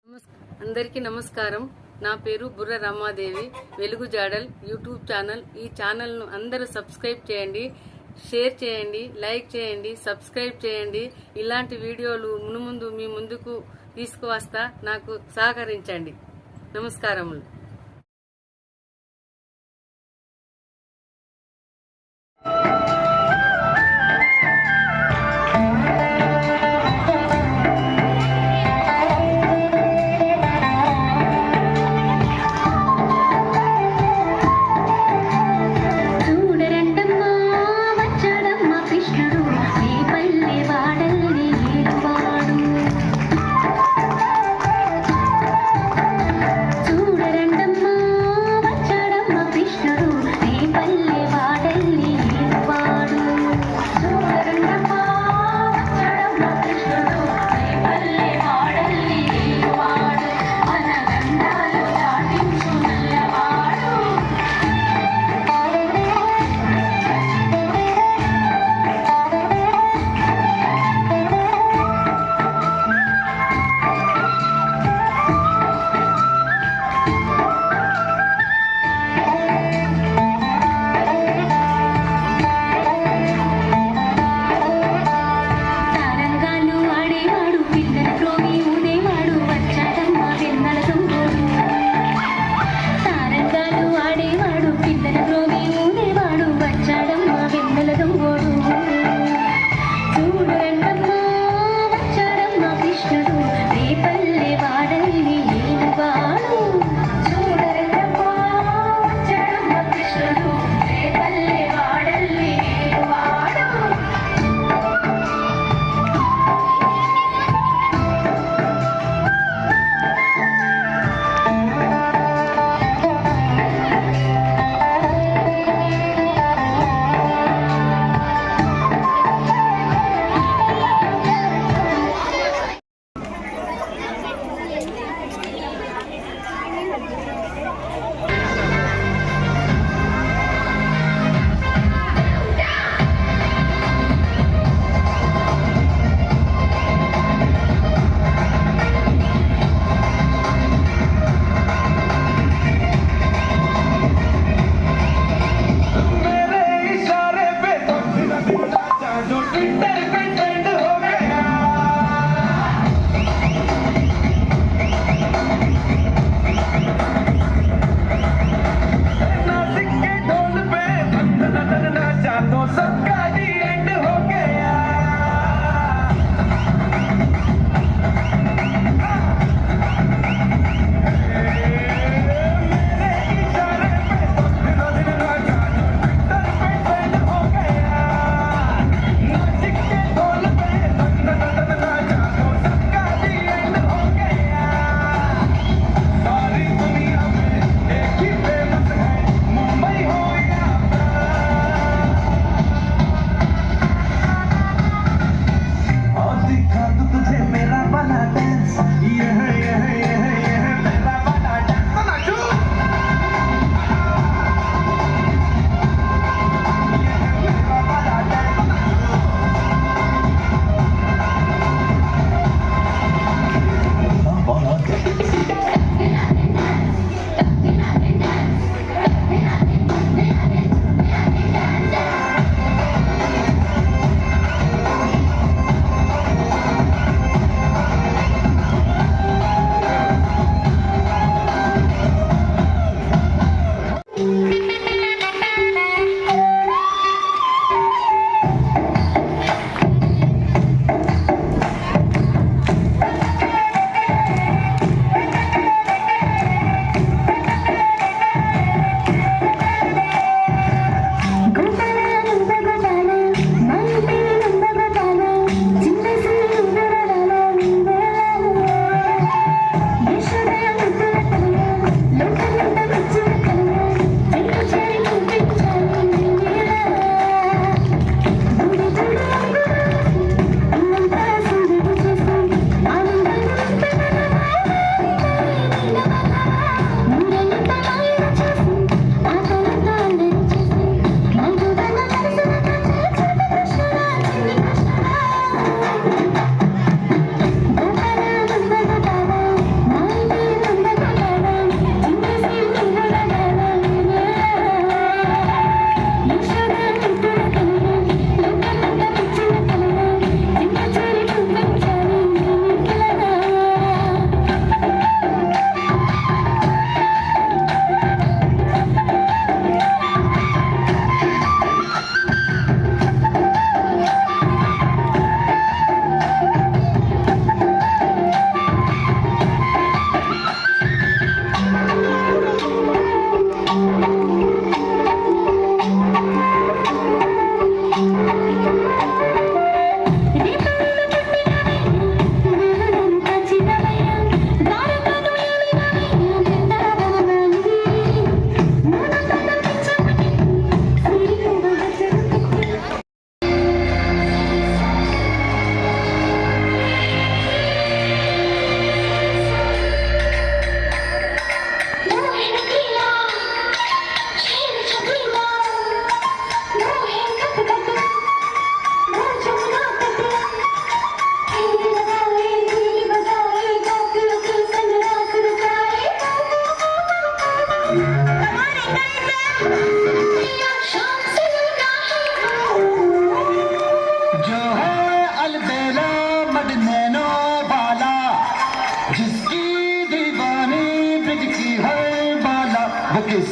అందరికీ నమస్కారం. నా పేరు బుర్ర రమాదేవి. వెలుగు జాడల్ యూట్యూబ్ ఛానల్. ఈ ఛానల్ను అందరూ సబ్స్క్రైబ్ చేయండి, షేర్ చేయండి, లైక్ చేయండి, సబ్స్క్రైబ్ చేయండి. ఇలాంటి వీడియోలు మునుముందు మీ ముందుకు తీసుకువస్తా. నాకు సహకరించండి. నమస్కారములు. చూడరండి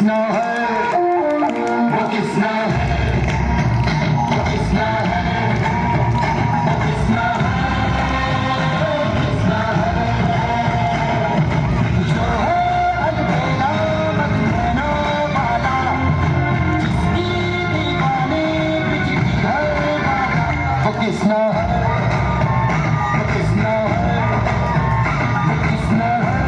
किसना है वो किसना है वो किसना है वो किसना है जो है अनदेना मदीना वाला जिसकी दीवाने बिजली है वाला वो किसना है वो किसना है वो किसना है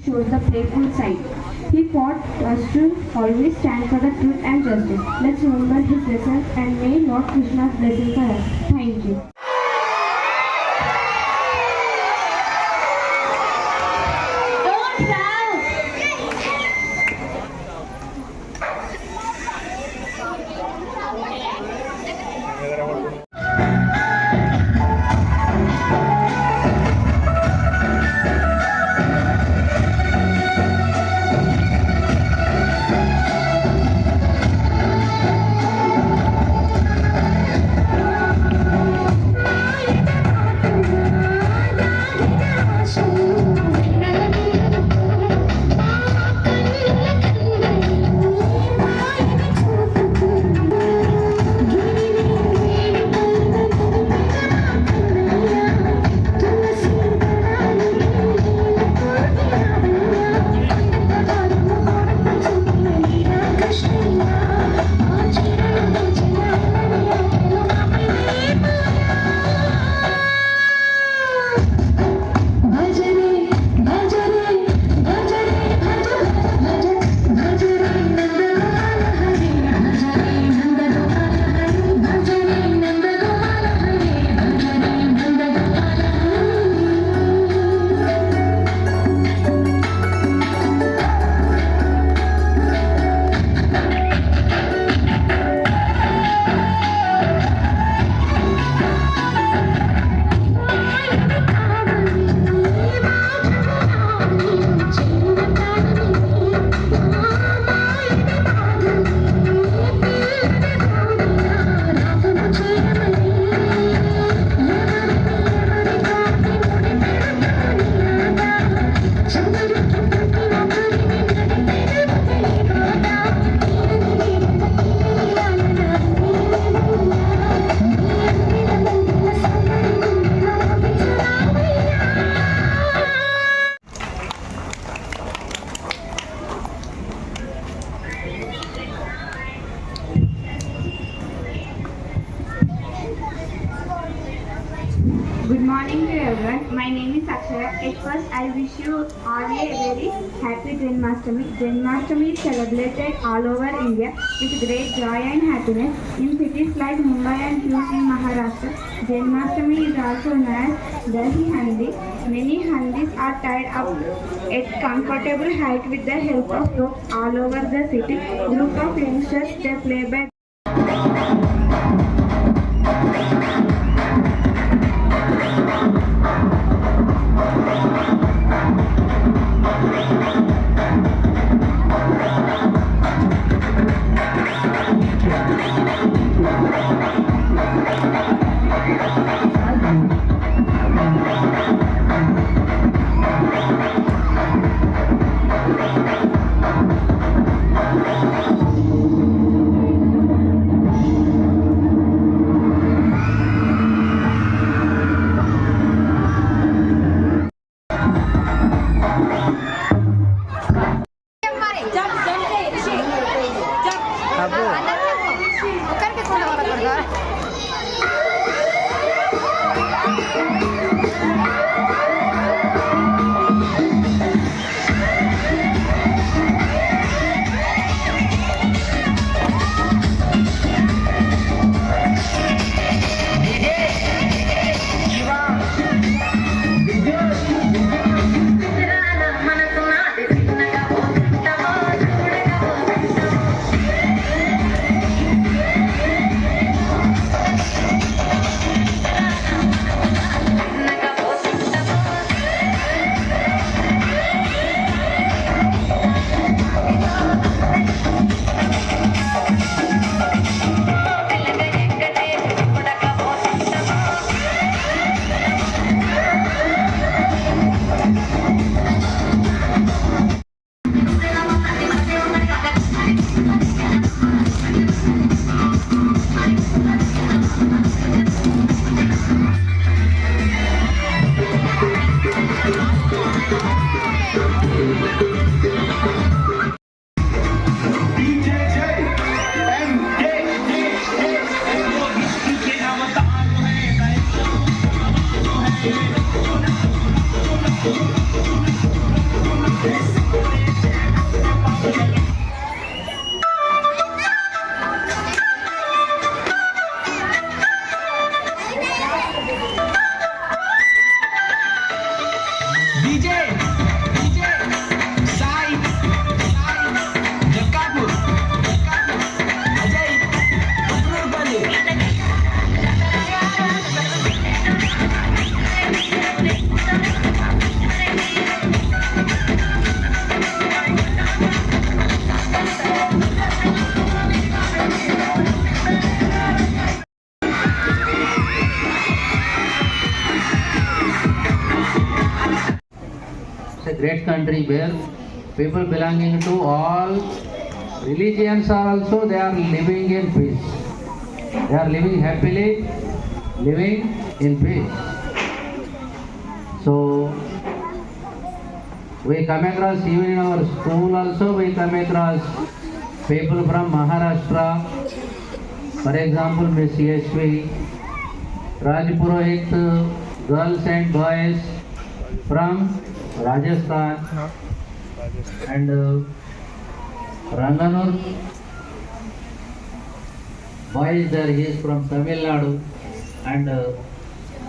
Shows the playful side. He fought us to always stand for the truth and justice. Let's remember his lessons and may Lord Krishna's blessing for us. Thank you. Don't shout! Bhajan morning to everyone. My name is Akshara. At first, I wish you all a very happy Janmashtami. Janmashtami is celebrated all over India with great joy and happiness. In cities like Mumbai and Pune in Maharashtra, Janmashtami is also known as Dahi Handi. Many handis are tied up at comfortable height with the help of ropes all over the city. Group of youngsters they play by a great country where people belonging to all religions are also they are living in peace. They are living happily, living in peace. So we come across even in our school also we come across people from Maharashtra. For example, Miss Yashvi, Rajpurohit, girls and boys from Rajasthan and Ranganur boys there, he is from Tamil Nadu and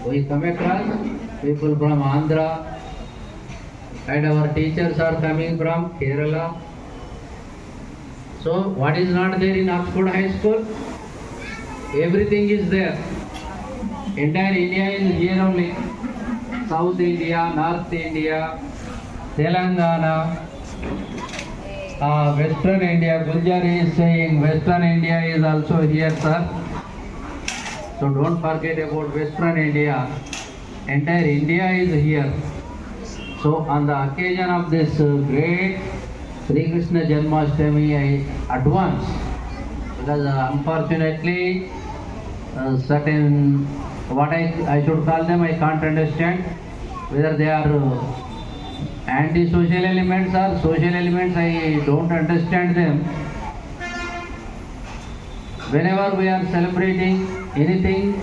we come across people from Andhra and our teachers are coming from Kerala. So what is not there in Oxford High School? Everything is there. Entire India is here only. South India, North India, Telangana, Western India. Guljari is saying Western India is also here, sir. So don't forget about Western India. Entire India is here. So on the occasion of this great Sri Krishna Janmashtami, I advance because unfortunately certain what I should call them I can't understand whether they are anti-social elements or social elements. I don't understand them. Whenever we are celebrating anything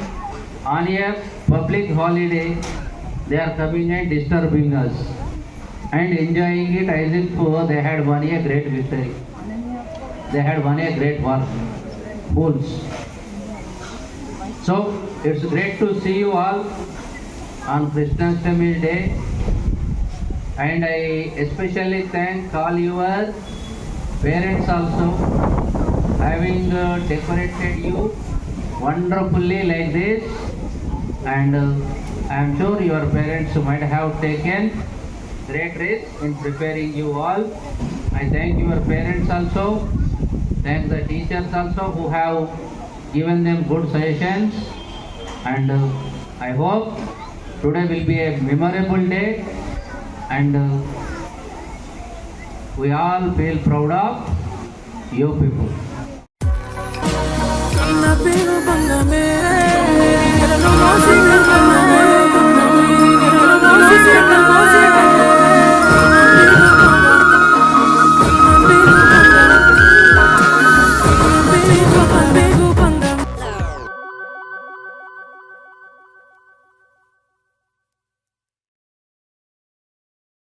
on a public holiday, they are coming and disturbing us and enjoying it as if they had won a great victory. They had won a great war. Fools. So it's great to see you all on Krishnashtami day, and I especially thank all your parents also having decorated you wonderfully like this, and I am sure your parents might have taken great risk in preparing you all. I thank your parents also, thank the teachers also who have given them good suggestions, and I hope today will be a memorable day, and we all feel proud of you people. Kalla pero balla mere, meri no mo singa